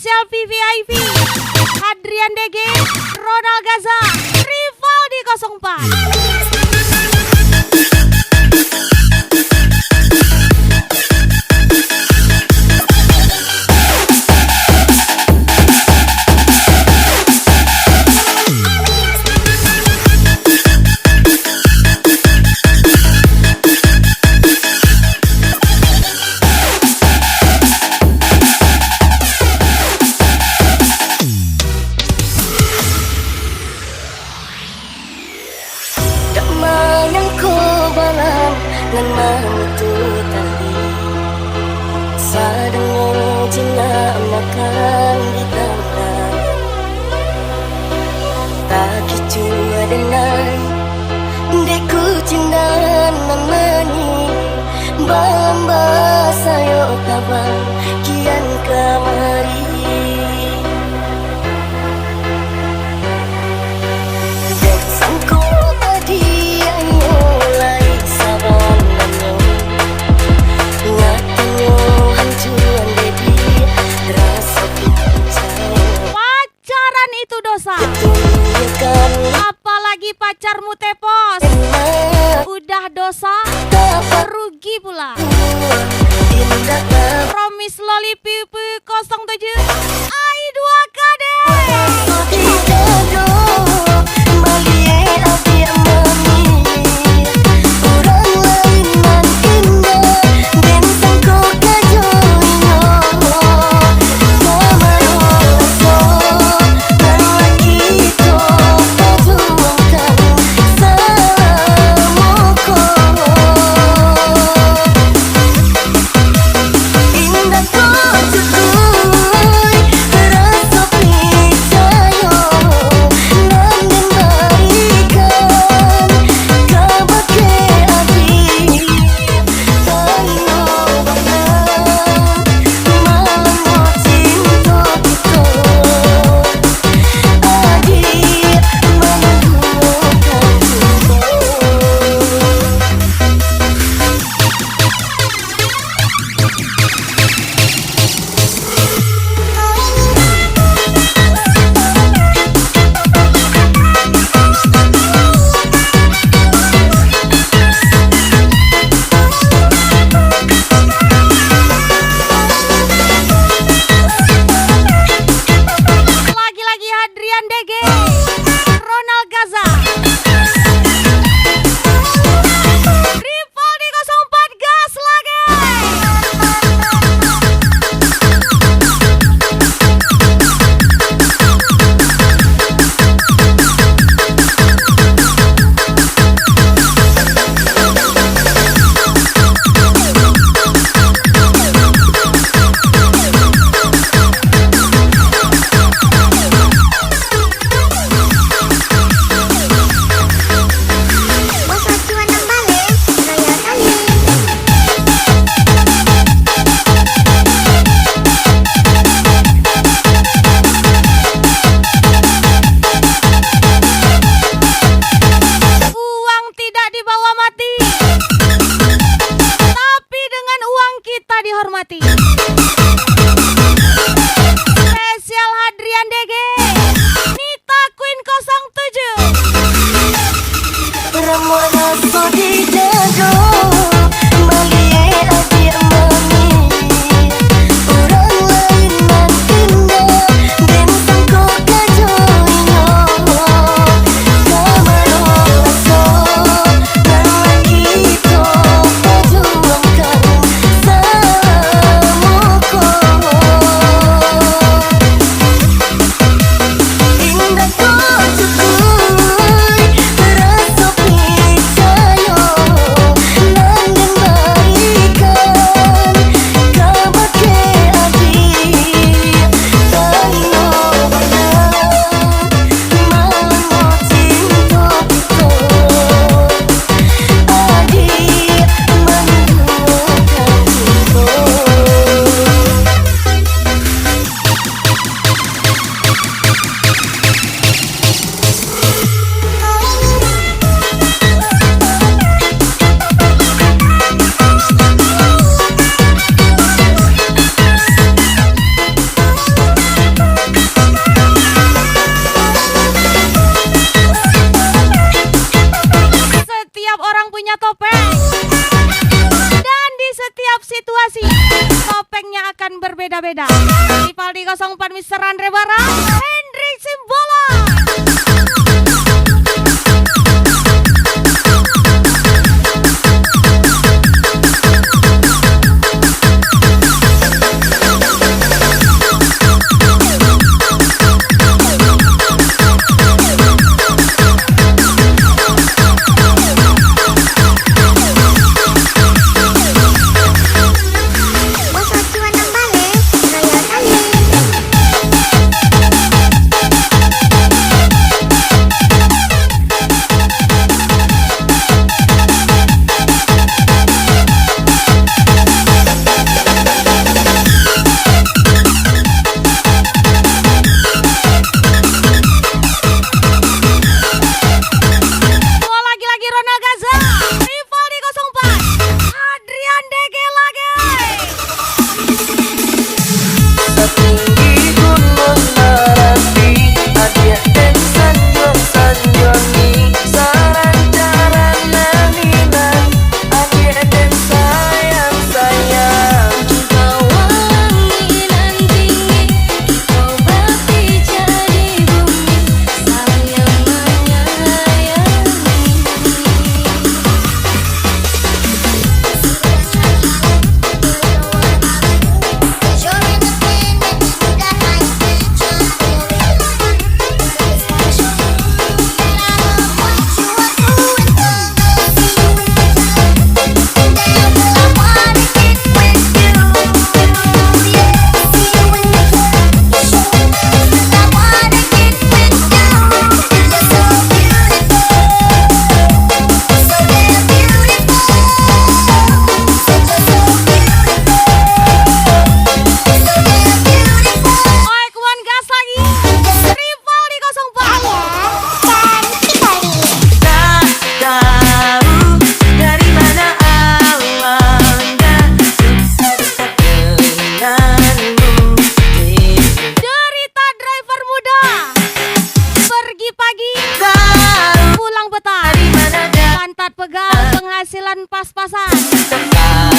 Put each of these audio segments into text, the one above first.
spesial VVIP Hadrian DG, Ronald Gaza, Rivaldi 04. Ngan mamutu tali sadang cina makan di tangan tak kicu adenan deku cinta namani bamba sayo tabang kian kamari dek sangko tadi ayo lai sabang pacaran itu dosa, apalagi pacarmu tepos, udah dosa, rugi pula. Promis Loli Pipi 07 AI 2KD. Rival di 04 Mr. Andre Barat, Hendrik Simbola. Penghasilan pas-pasan.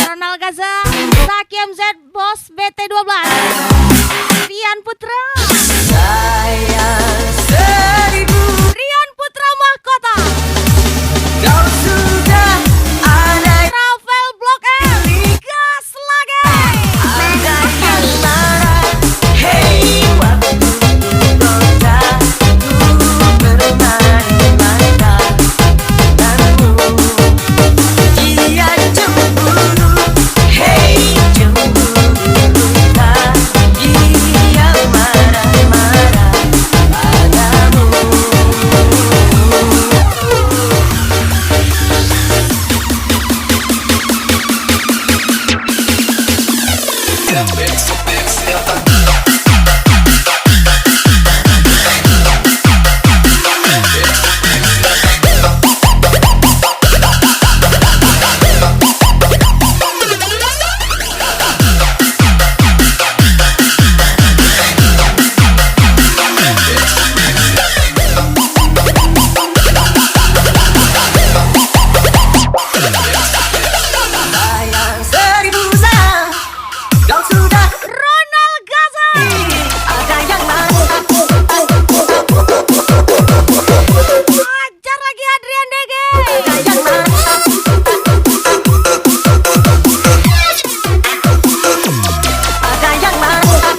Ronald Gaza, Zaki MZ, Bos BT12, Rian Putra, Sayang seribu, Rian Putra Mahkota, kau sudah ada Travel Blok M, gas lagi. ada yang marah. Hey, waktu kota ku bermain-main denganmu. Dia cemburu, hey cemburu tak. Dia marah-marah padamu. Sayang seribu sayang, kau sudah Ronald Gaza, ada yang marah. ajar lagi Adrian Dege. Ada yang marah. Ada yang marah.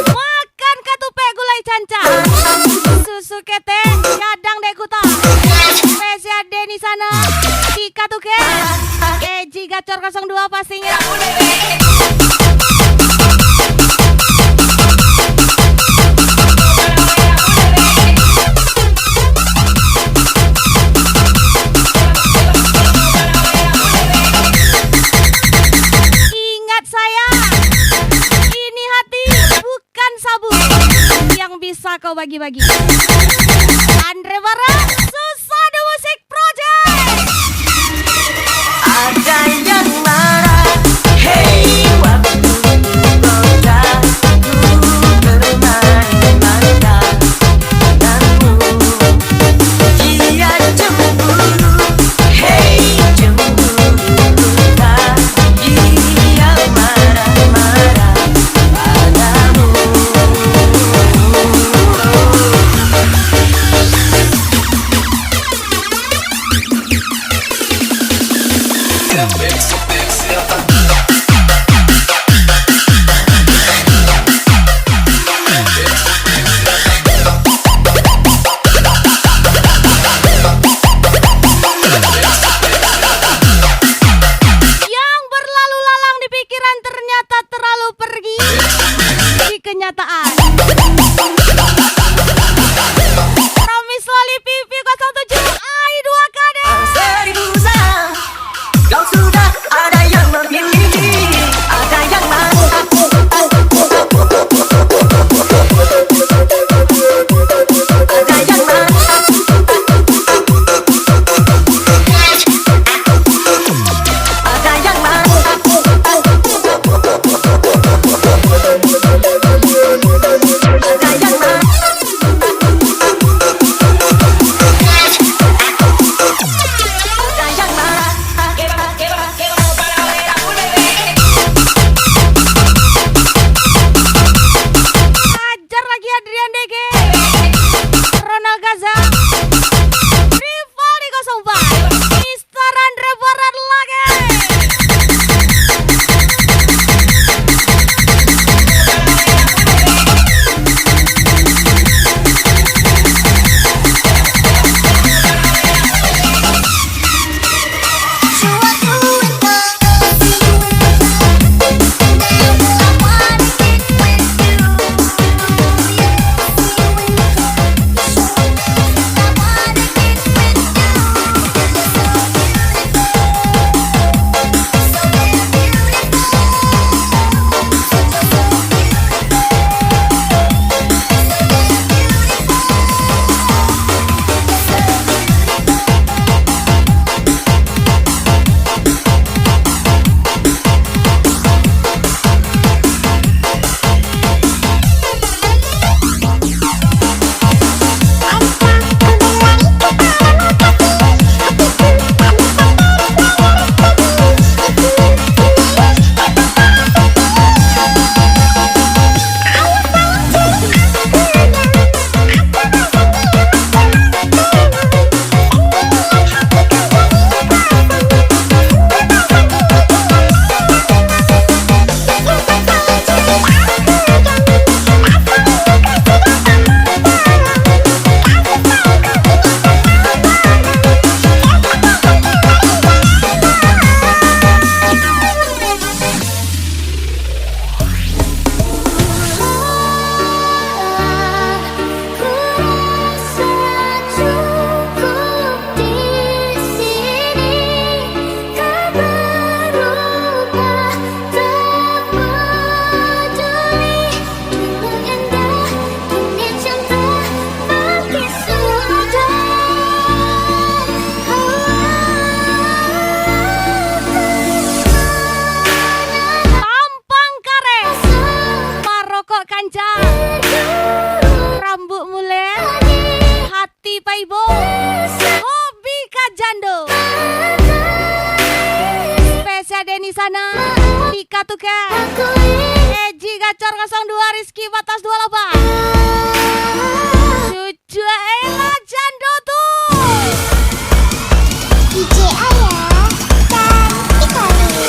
Makan katupek gulai canca, susu kete, gadang dekuta, spesial Deni sana, di katuke, Eji Gacor 02 pastinya. Ingat saya, ini hati bukan sabu yang bisa kau bagi-bagi. Andre Barat, Susado Musik Project. Ada yang marah. Hey, waktu kota ku bermain-main denganmu. Dia cemburu, hey cemburu tak. Dia Jangan ternyata terlalu pergi di kenyataan. Promis Loli Pipi 07 AI 2KD. Seribu sayang, kau sudah ada yang memilih, ada yang mantap, ada yang mantap, ada yang mantap, ada yang mantap. Ajar lagi Adrian DG, Ronald Gaza, Rivaldi 04, Mister Andre Barat lagi. Tampang kare, marokok kancang, rambut mulen, hati paibo, hobi kajando. Spesial Deni sana, Tika Tuke, Eji Gacor 02, Rizky Batas 28, Cucu Ella Jando tuh. DJ Ayah dan Ikoni.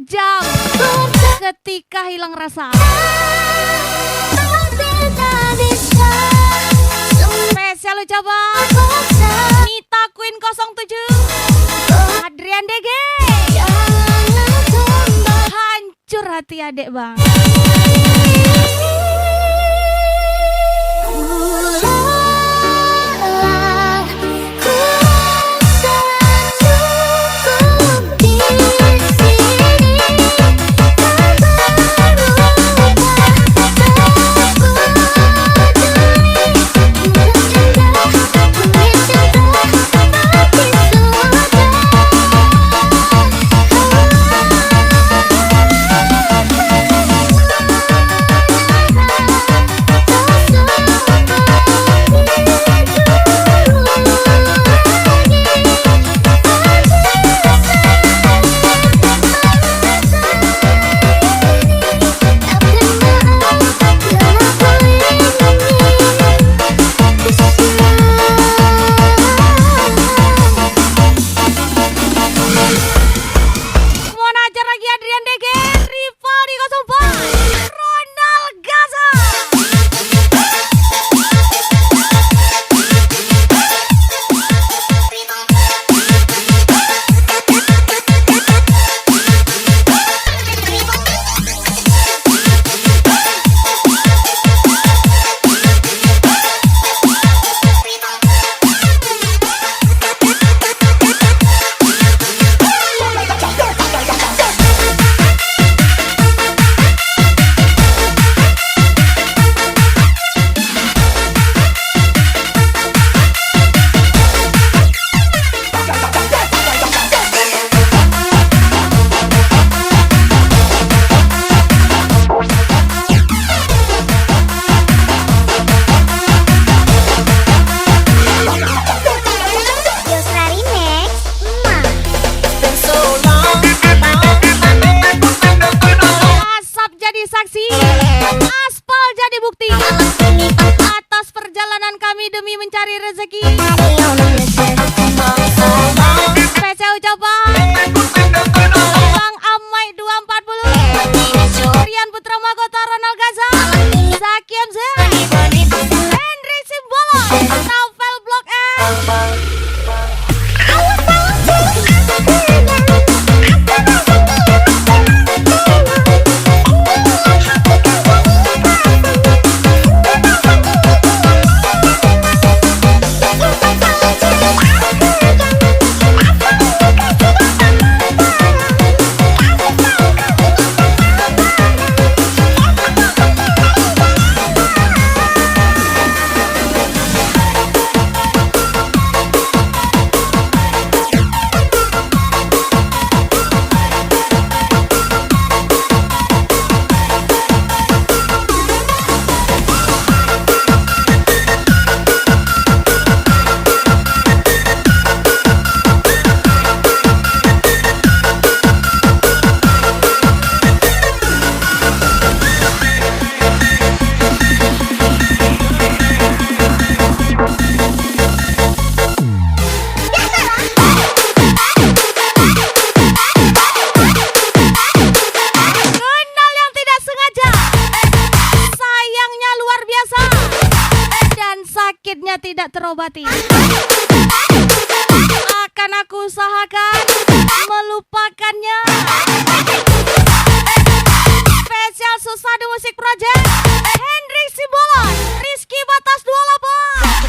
kejam ketika hilang rasa. Spesial ucapan Nita Queen 07, Adrian DG. Hancur hati adek bang. Tidak terobati. Akan aku usahakan melupakannya. Spesial Susadu Musik Project, Hendrik Simbolon, Rizky Batas 28.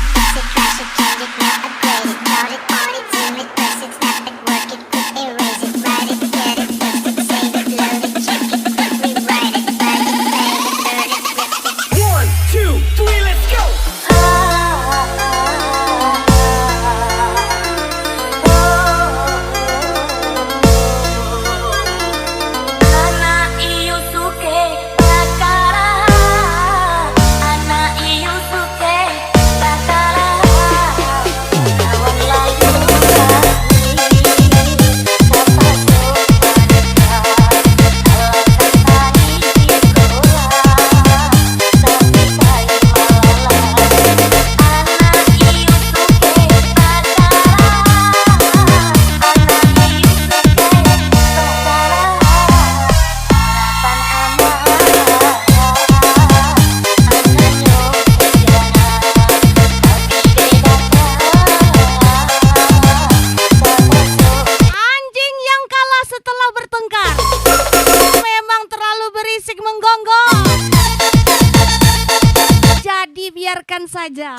dengarkan saja.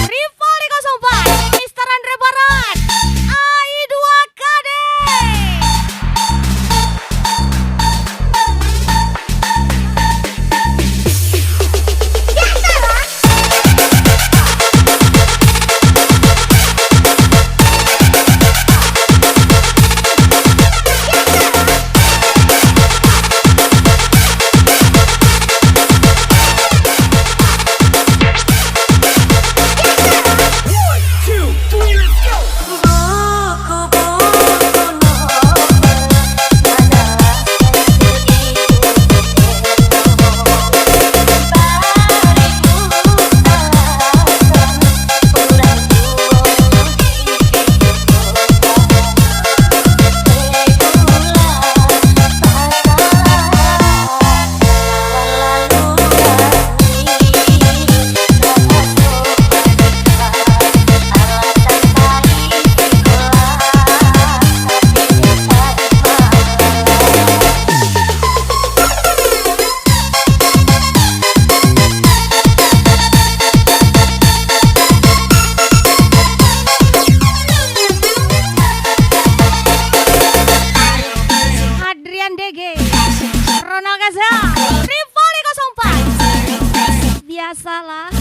Rivali 04, Mr. Andre Barat, AI2KD. Rivali 04, biasalah.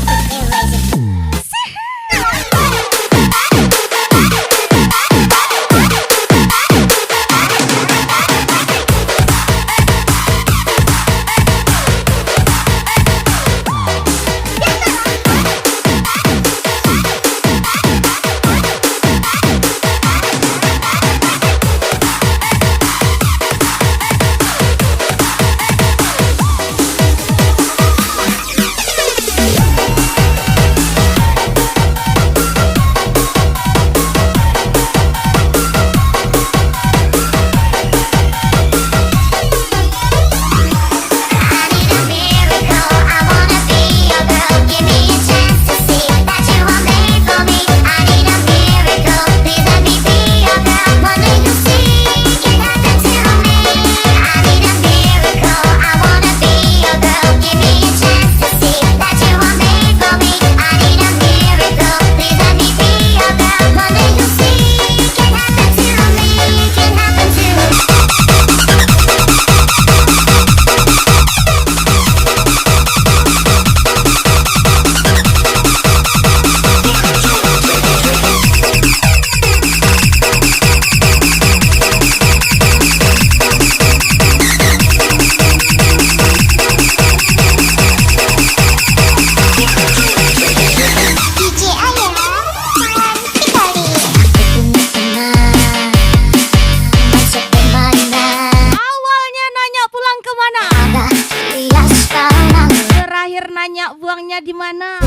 Nanya buangnya di mana?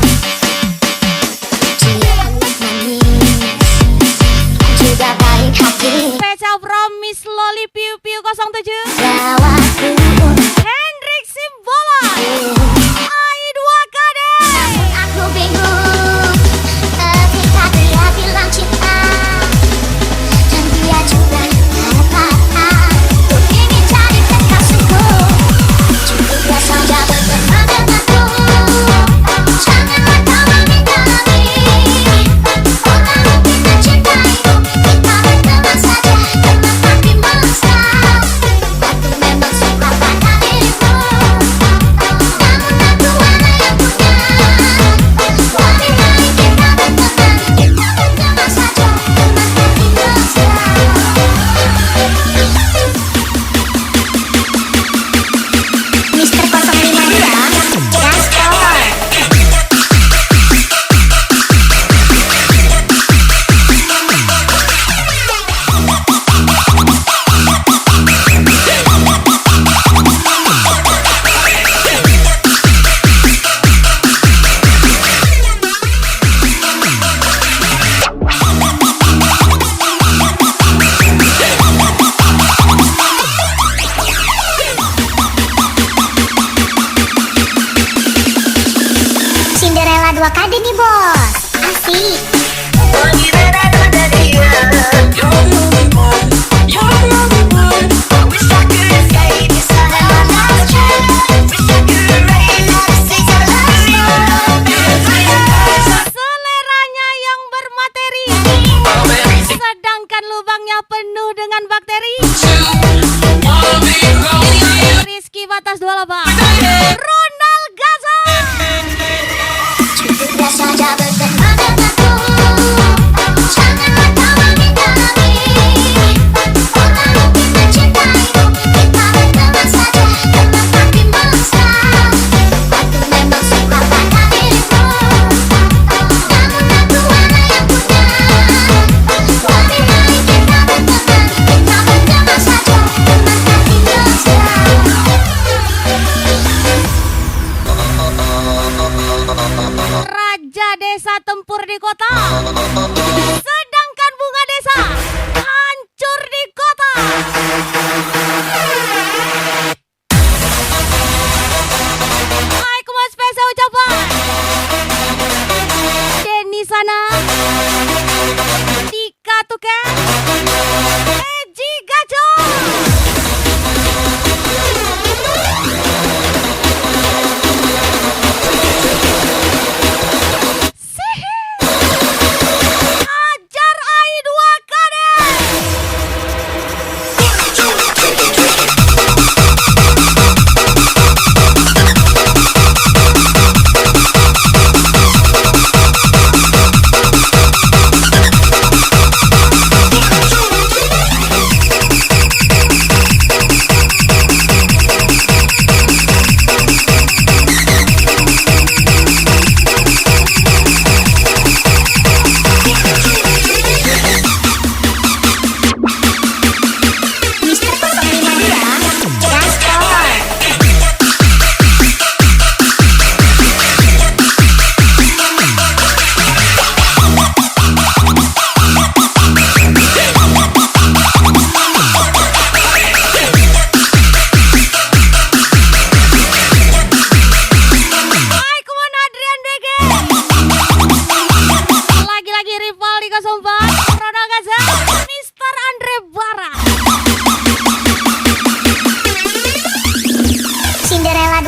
Juga baik hati. Special from Miss Loli Piu Piu 07. Jawabku Hendrik Simbola, AI2KD. aku bingung ketika dia bilang cinta dan dia juga katakan ku ingin jadi kekasihku. Cukuplah saja berteman denganku, janganlah kau menghindari. Orang kita cintaimu, kita berteman saja, teman tapi mesra.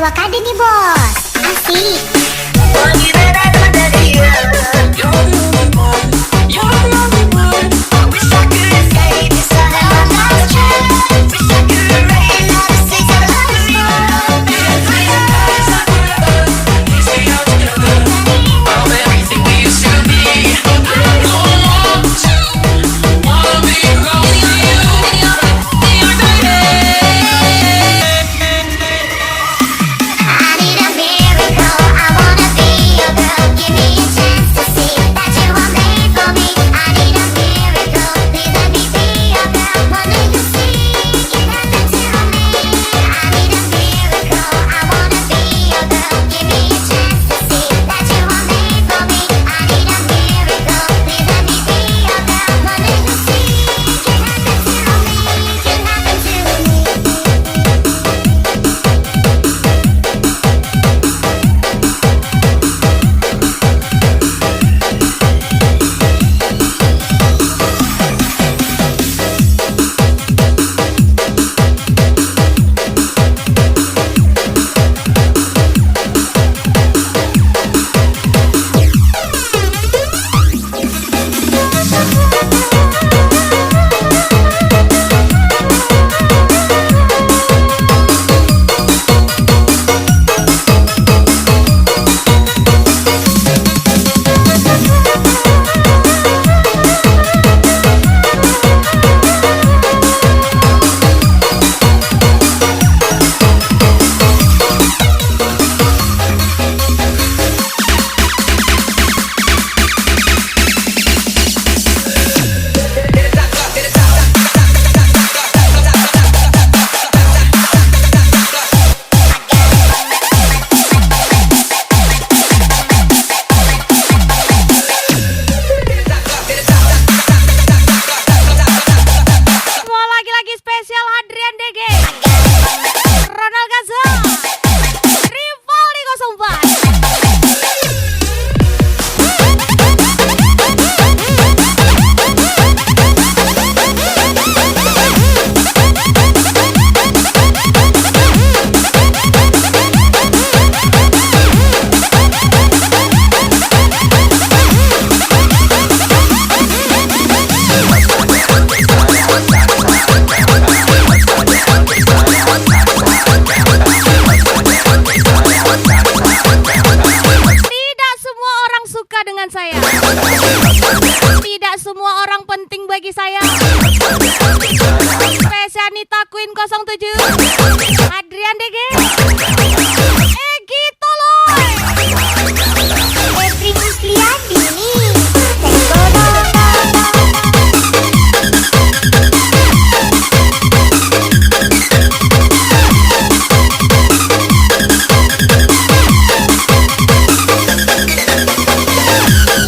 dua kade nih bos. Asik. Wangi rada pada dia. You're the only one. You're the only one. I wish I could escape this love. Wish I could erase all the things I love you. I'm everything we used to be. I need a miracle. I wanna be your girl. Give me a chance to see that you are made for me. I need a miracle. Please let me be your girl. Wanna you see it happen to me? I need a miracle. I wanna be your girl. Give me a chance to see that you are made for me. I need a miracle. Please let me be your girl. Wanna you see it happen to me? It happen to me. Semua lagi-lagi spesial Adrian DG, Ronald Gaza, Rivaldi 04. Tidak semua orang suka dengan saya. Tidak semua orang penting bagi saya. Spesialita Queen 07, Adrian DG, gitu loh. Every Musliani nih. Let's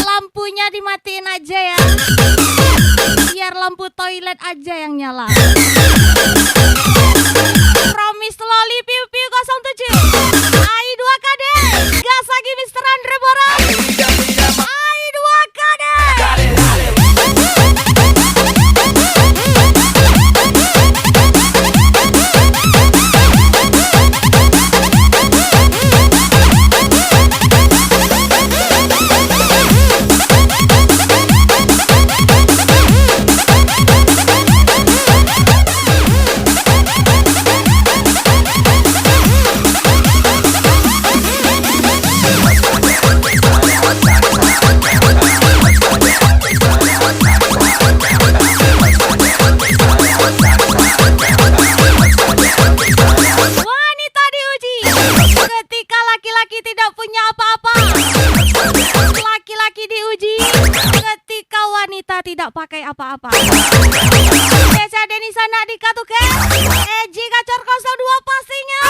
Lampunya dimatiin aja ya. Biar lampu toilet aja yang nyala. Promise Loli Piu Piu 07, AI 2KD, gas lagi Mr. Andre Boran. AI 2KD. Wanita diuji ketika laki-laki tidak punya apa-apa. Laki-laki diuji ketika wanita tidak pakai apa-apa. Desa Denisa Nadika Tuke, Eji Gacor 02 pastinya.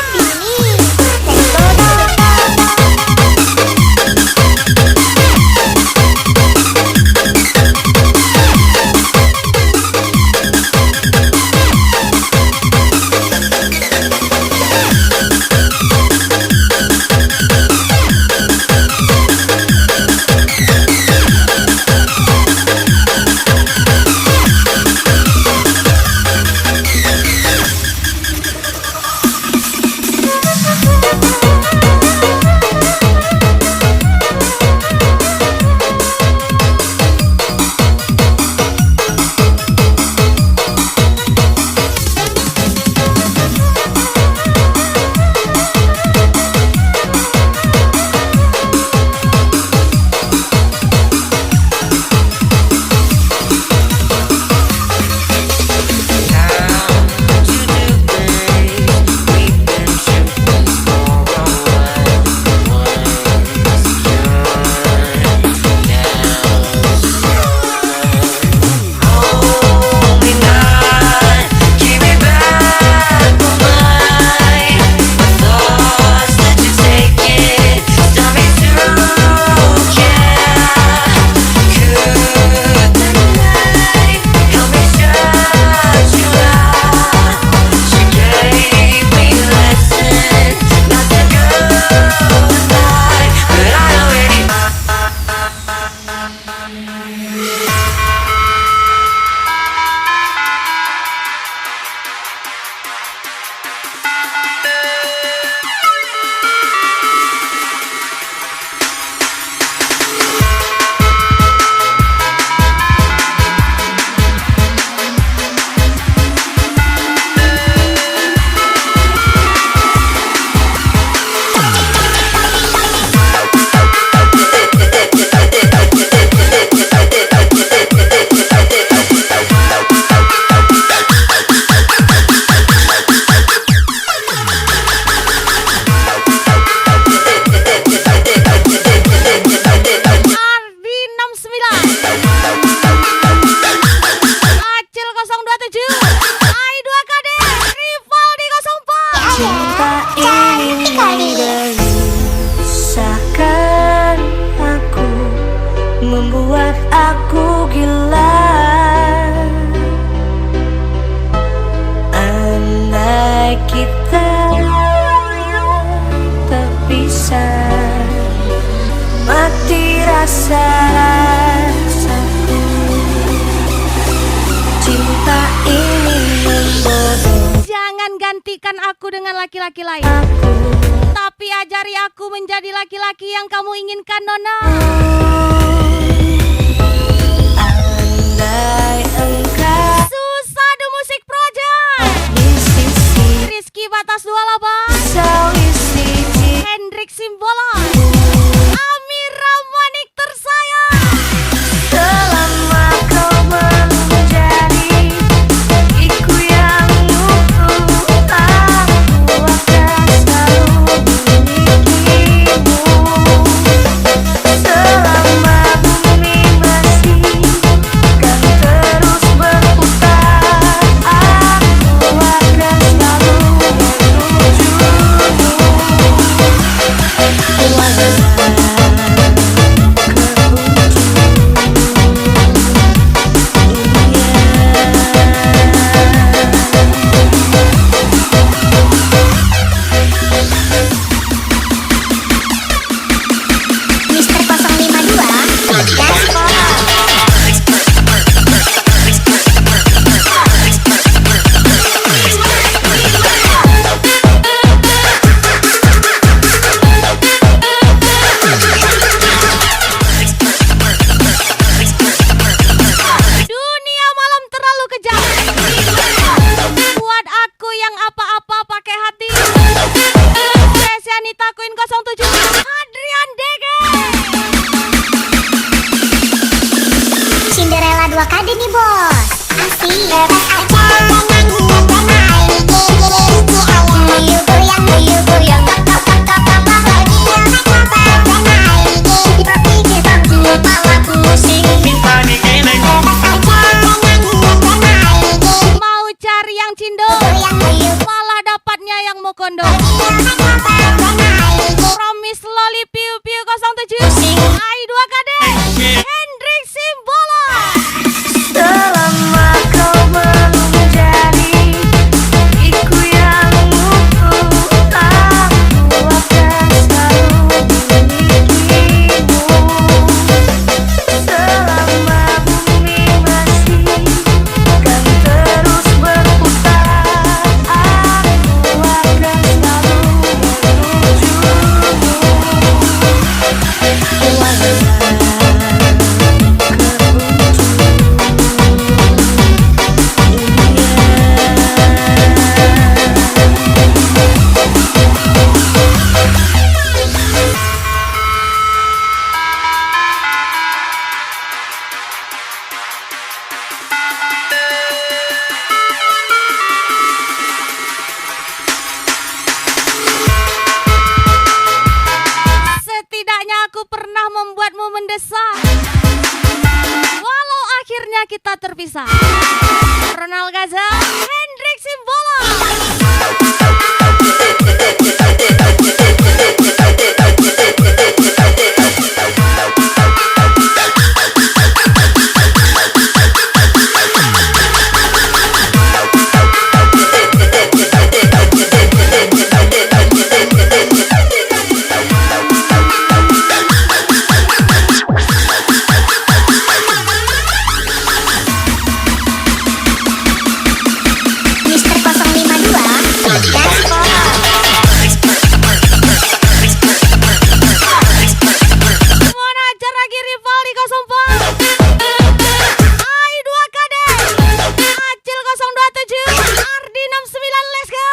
Cinta ini meresahkan aku, membuat aku gila. Andai kita terpisah, mati rasa-rasaku. Cinta ini membodoh Jangan gantikan aku dengan laki-laki lain, aku. tapi ajari aku menjadi laki-laki yang kamu inginkan, Nona. Andai engkau Susadu Musik Project, di sisi Rizky Batas 28, selisih Hendrik Simbola, Amira Manik tersayang. selama kau menjadi iku yang utuh, aku akan selalu memilikimu. Selama bumi masih kan terus berputar, aku akan selalu menujumu. Mister 052 Dunia malam terlalu kejam, buat aku yang apa-apa pakai hati. Sesianita Queen 07, Adrian Dege. Cinderella 2KD nih bos. Asik. Bebas aja jangan dianai. Muyu goyang tok tok tok tok tok bahagia bebas janai. Berpikir bangku kepalaku pusing. Bebas aja jangan dianai. Mau cari yang cindo, Goyang muyu malah dapatnya yang mokondo. bebas janai. Promise Loli Piu Piu 07, Ai 2KD, Hendrik Simbola. Selama kau menjadi iku yang utuh, aku akan selalu memilikimu. Selama bumi masih kan terus berputar, aku akan selalu Setidaknya aku pernah membuatmu mendesak, walau akhirnya kita terpisah. Ronald Gaza, Hendrik Simbola. Mister 052 Mana ajar lagi rival di 04, Ai 2KD, Acil 027, Ardi 69, let's go.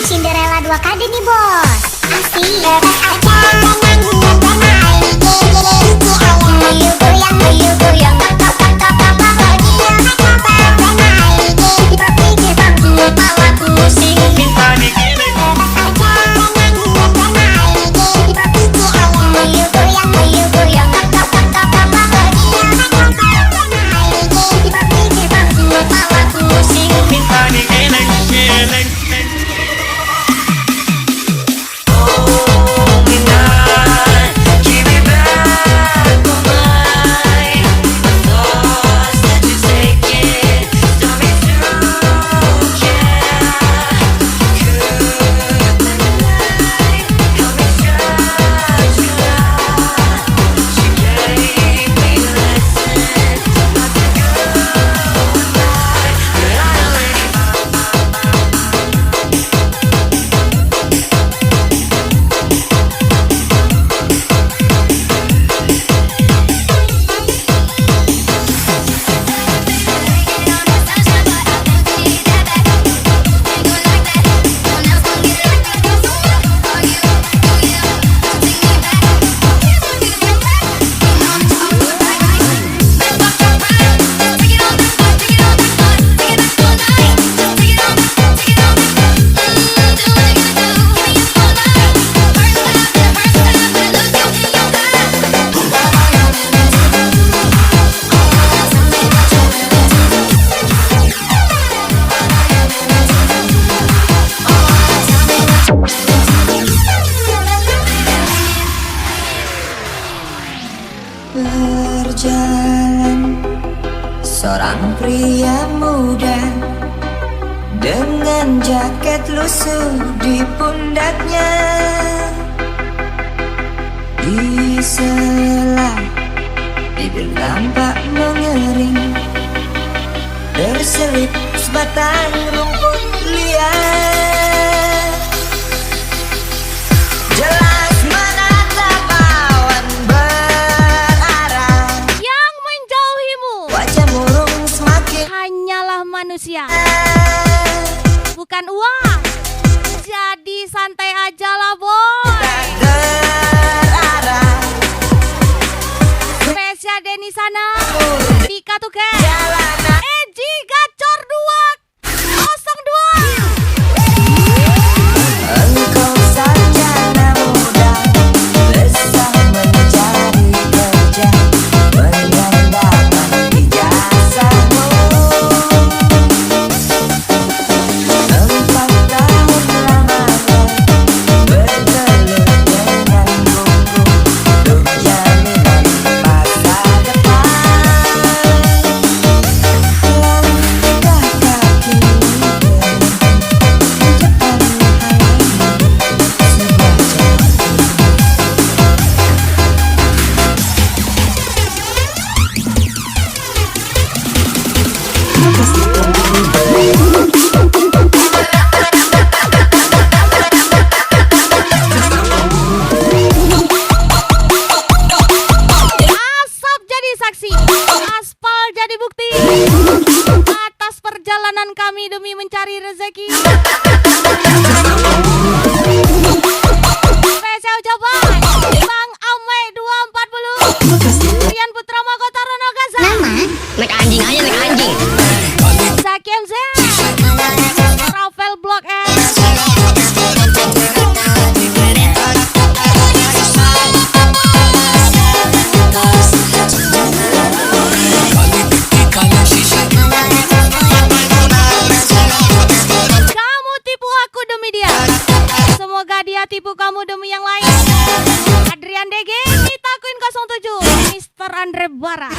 Cinderella 2KD nih bos. Asik. Bebas aja jangan dianai. Muyu goyang tok tok tok tok tok bahagia bebas janai. Berpikir bangku kepalaku pusing. Sang pria muda dengan jaket lusuh di pundaknya, di sela bibir tampak mengering, terselip sebatang rumput liar. Jelas menatap awan berarah, Yang menjauhimu wajah murung semakin hanyalah manusia, bukan uang. Jadi santai aja lah boy. terarah. Spesial Denny sana, Dika tuh ke Jalanan Eji Gacor 202. engkau sarjana muda, resah mencari kerja, menyandarkan ijazahmu. 4 tahun lamanya bergelut dengan buku untuk jaminan masa depan. Langkah kakimu menjepari Asap jadi saksi, aspal jadi bukti atas perjalanan kami demi mencari rezeki. Spesial ucapan Bang Amai 240, Rian Putra Mahkota Rono Gaza, Naik anjing aja, naik anjing. Zaki MZ, Rafael Blok S, kamu tipu aku demi dia, semoga dia tipu kamu demi yang lain. Adrian DG, Mita Queen 07, Mr. Andre Bara.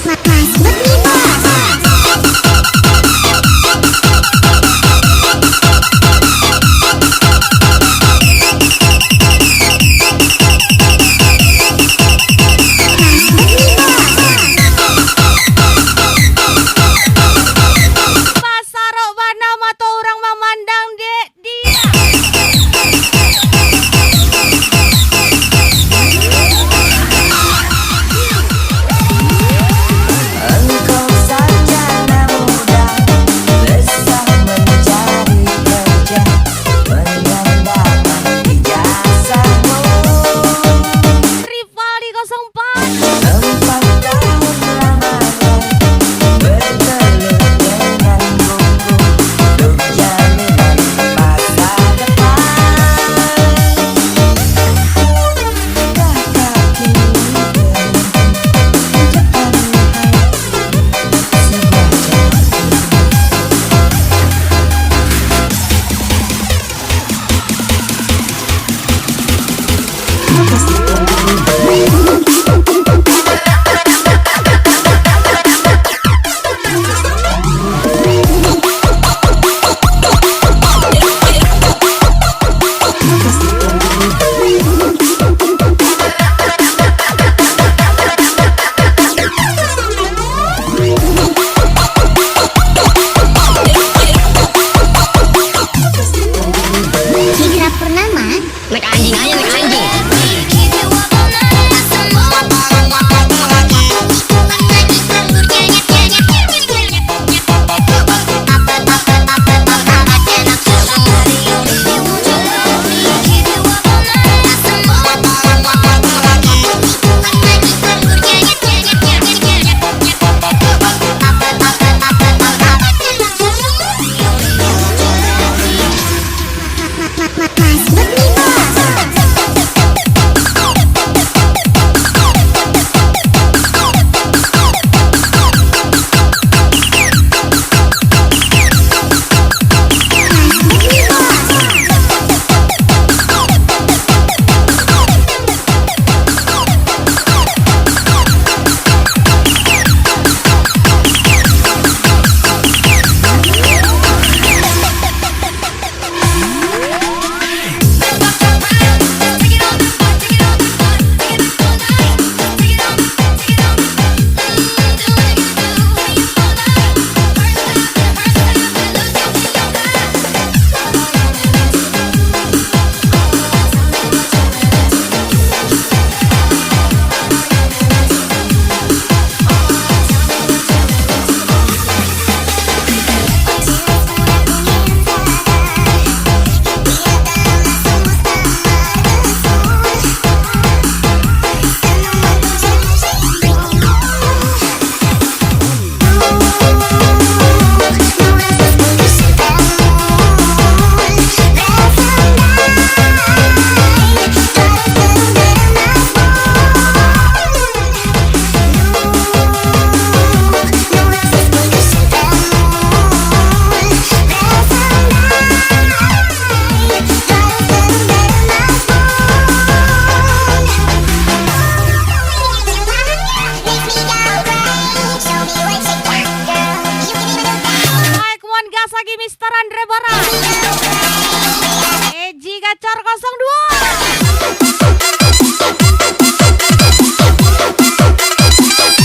Eji Gacor 02.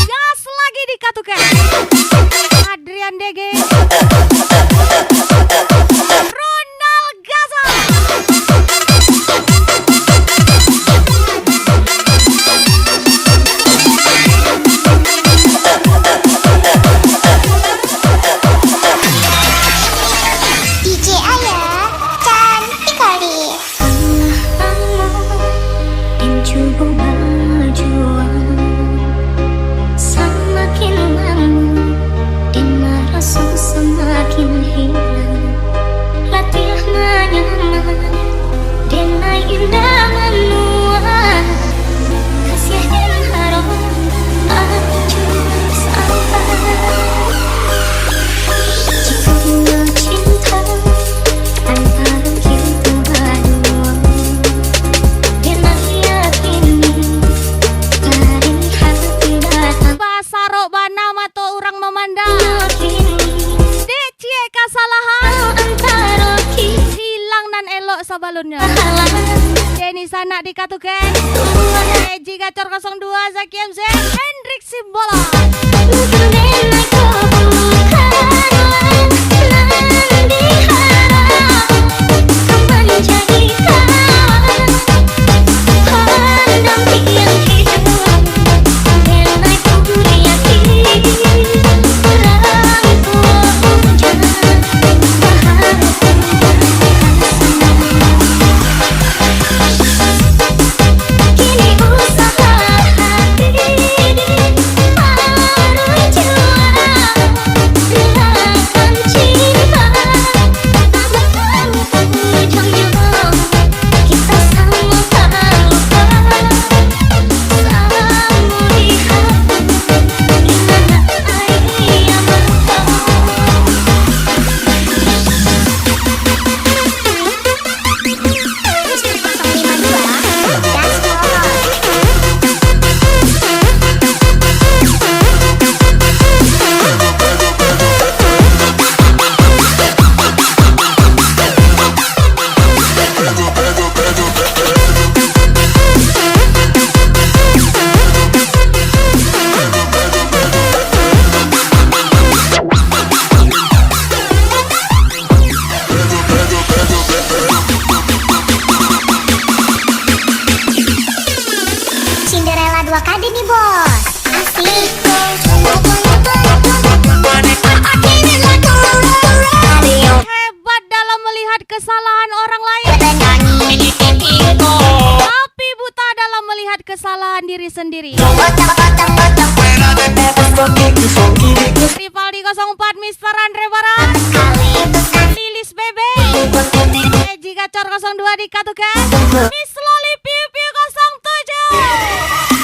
Gas lagi di Katuke. Adrian Dege. Ronald Gaza. DJ Ayah cantik kali. Dan coba berjuang, semakin lama dan merasa semakin hilang. Latih menyaman dan indah menua, kasih dan harap hancur sampai. Jika tinggal cinta antara kita berdua, dan aku yakini dari hati datang Basaro bana mato orang memandang. yakini Decie kesalahan antara kita hilang nan elok sabalunnya. Denny Sanak di Katuke. Eji Gacor 02. Zaki MC. Hendrik Simbola. Kini usaha hati sendiri. Rivaldi 04, Mr. Andre Barat, Lilis Bebe, Eji Gacor 02 di Katukan, Miss Loli Piu Piu 07.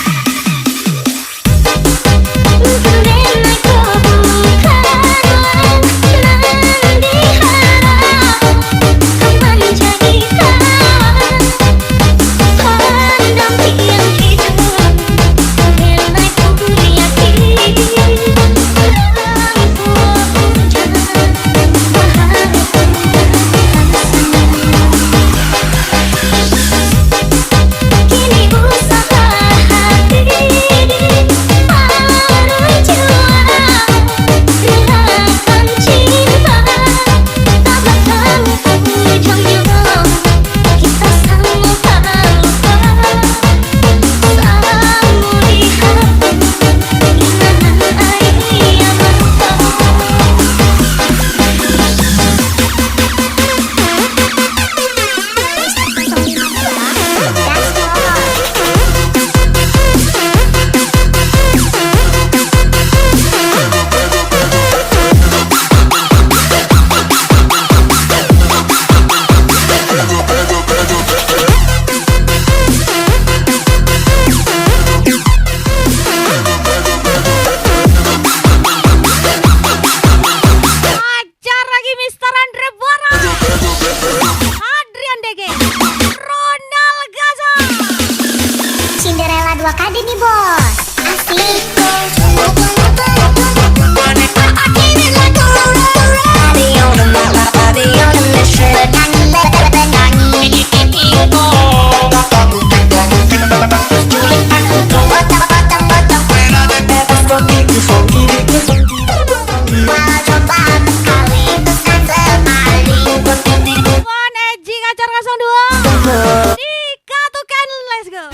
One Eji Gacor 02 Dika Tuken, let's go.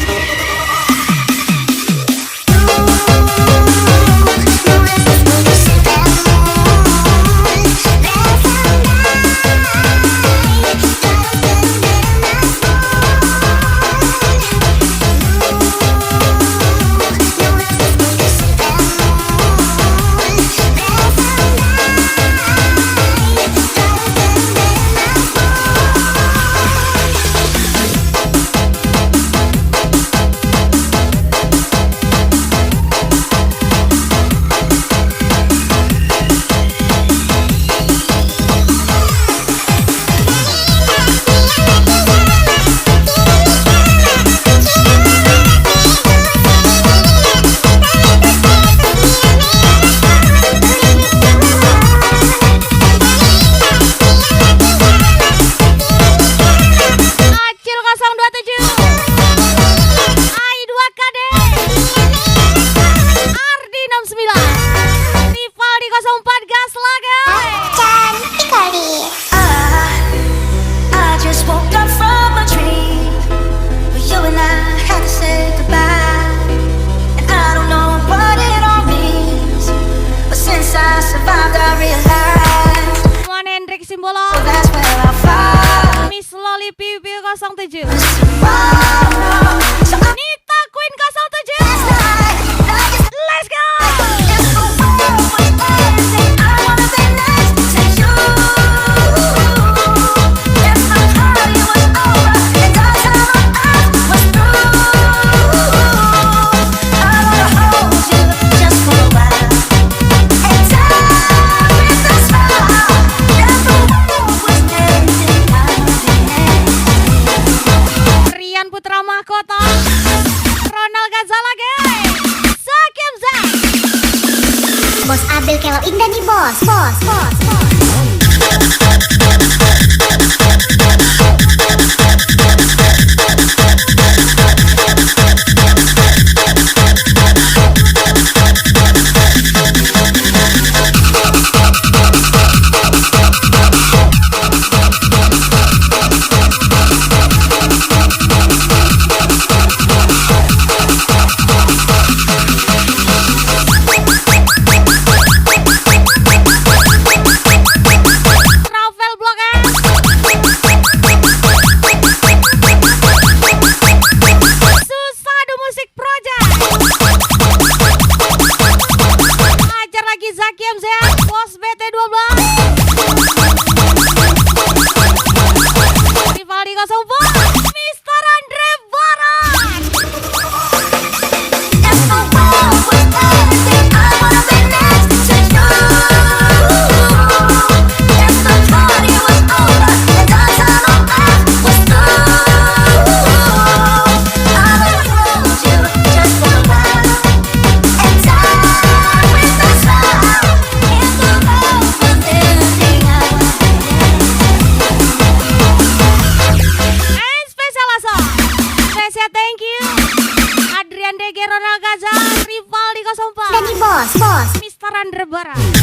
Acil 027 Ai 2KD Ardi 69 Rivaldi 04 gas lagi. Cantik kali. I just woke up from a dream where you and I had to say goodbye. And I don't know what it all means, but since I survived, I realized One Hendrik Simbolo that's where I found Miss Loli Piu 07 tomorrow. So I Nita Queen 07 Let's go. if the world was ending, I wanna be next to you. If the party was over and our time on earth was through, I wanna hold you just for a while and die with a smile. If the world was ending, I wanna be next. Rian Putra Mahkota Ronald Gazalage Sakim Zak Bos Abel Kelo Indah nih bos. Travel Blog Susadu Musik Project Ajar lagi Zaki MZ Bos BT12 Rivaldi 04 Mr. Andre Barat If the world was ending, I wanna be next to you. If the party was over and our time on earth was through, I would hold you just for a while and die with a smile. If the world was ending, I wanna be next. And spesial aso Spesial thank you Adrian DG Ronald Gaza Rivaldi 04 Udah nih bos. Mr. Andre Barat